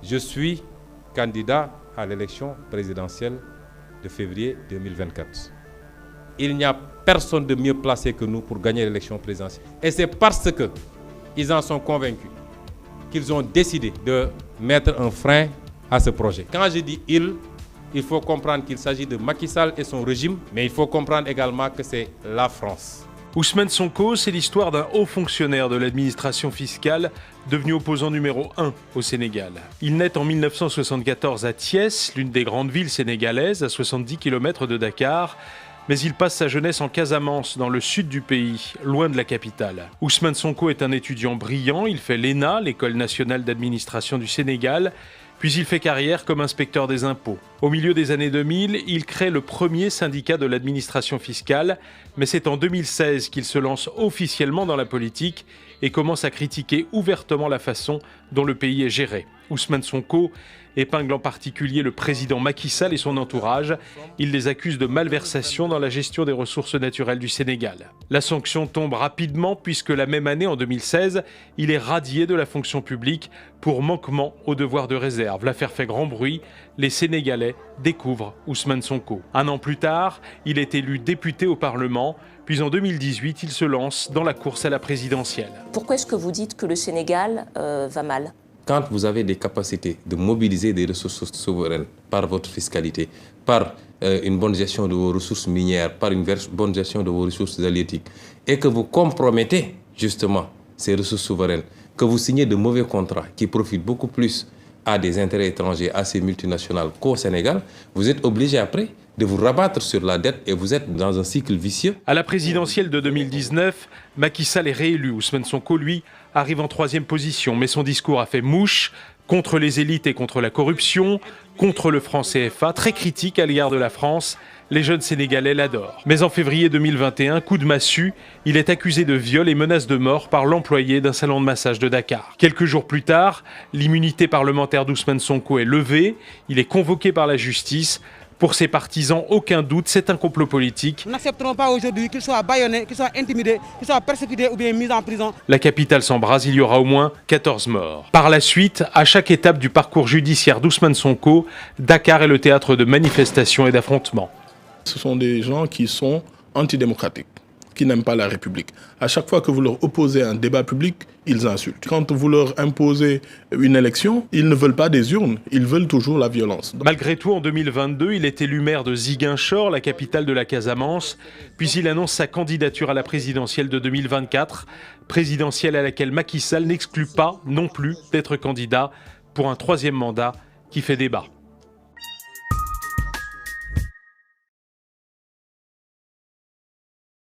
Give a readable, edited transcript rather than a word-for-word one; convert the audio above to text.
Je suis candidat à l'élection présidentielle de février 2024. Il n'y a personne de mieux placé que nous pour gagner l'élection présidentielle. Et c'est parce qu'ils en sont convaincus qu'ils ont décidé de mettre un frein à ce projet. Quand je dis il faut comprendre qu'il s'agit de Macky Sall et son régime, mais il faut comprendre également que c'est la France. Ousmane Sonko, c'est l'histoire d'un haut fonctionnaire de l'administration fiscale devenu opposant numéro 1 au Sénégal. Il naît en 1974 à Thiès, l'une des grandes villes sénégalaises, à 70 km de Dakar, mais il passe sa jeunesse en Casamance, dans le sud du pays, loin de la capitale. Ousmane Sonko est un étudiant brillant, il fait l'ENA, l'École nationale d'administration du Sénégal, puis il fait carrière comme inspecteur des impôts. Au milieu des années 2000, il crée le premier syndicat de l'administration fiscale, mais c'est en 2016 qu'il se lance officiellement dans la politique et commence à critiquer ouvertement la façon dont le pays est géré. Ousmane Sonko épingle en particulier le président Macky Sall et son entourage. Il les accuse de malversation dans la gestion des ressources naturelles du Sénégal. La sanction tombe rapidement puisque la même année, en 2016, il est radié de la fonction publique pour manquement au devoir de réserve. L'affaire fait grand bruit. Les Sénégalais découvrent Ousmane Sonko. Un an plus tard, il est élu député au Parlement. Puis en 2018, il se lance dans la course à la présidentielle. Pourquoi est-ce que vous dites que le Sénégal va mal ? Quand vous avez des capacités de mobiliser des ressources souveraines par votre fiscalité, par une bonne gestion de vos ressources minières, par une bonne gestion de vos ressources halieutiques, et que vous compromettez justement ces ressources souveraines, que vous signez de mauvais contrats qui profitent beaucoup plus à des intérêts étrangers, à ces multinationales qu'au Sénégal, vous êtes obligé après de vous rabattre sur la dette et vous êtes dans un cycle vicieux. À la présidentielle de 2019, Macky Sall est réélu. Ousmane Sonko, lui, arrive en 3e position, mais son discours a fait mouche contre les élites et contre la corruption, contre le franc CFA, très critique à l'égard de la France. Les jeunes Sénégalais l'adorent. Mais en février 2021, coup de massue, il est accusé de viol et menace de mort par l'employé d'un salon de massage de Dakar. Quelques jours plus tard, l'immunité parlementaire d'Ousmane Sonko est levée. Il est convoqué par la justice. Pour ses partisans, aucun doute, c'est un complot politique. Nous n'accepterons pas aujourd'hui qu'il soit bâillonné, qu'il soit intimidé, qu'il soit persécuté ou bien mis en prison. La capitale s'embrase, il y aura au moins 14 morts. Par la suite, à chaque étape du parcours judiciaire d'Ousmane Sonko, Dakar est le théâtre de manifestations et d'affrontements. Ce sont des gens qui sont antidémocratiques, qui n'aiment pas la République. À chaque fois que vous leur opposez un débat public, ils insultent. Quand vous leur imposez une élection, ils ne veulent pas des urnes, ils veulent toujours la violence. Malgré tout, en 2022, il est élu maire de Ziguinchor, la capitale de la Casamance, puis il annonce sa candidature à la présidentielle de 2024, présidentielle à laquelle Macky Sall n'exclut pas non plus d'être candidat pour un 3e mandat qui fait débat.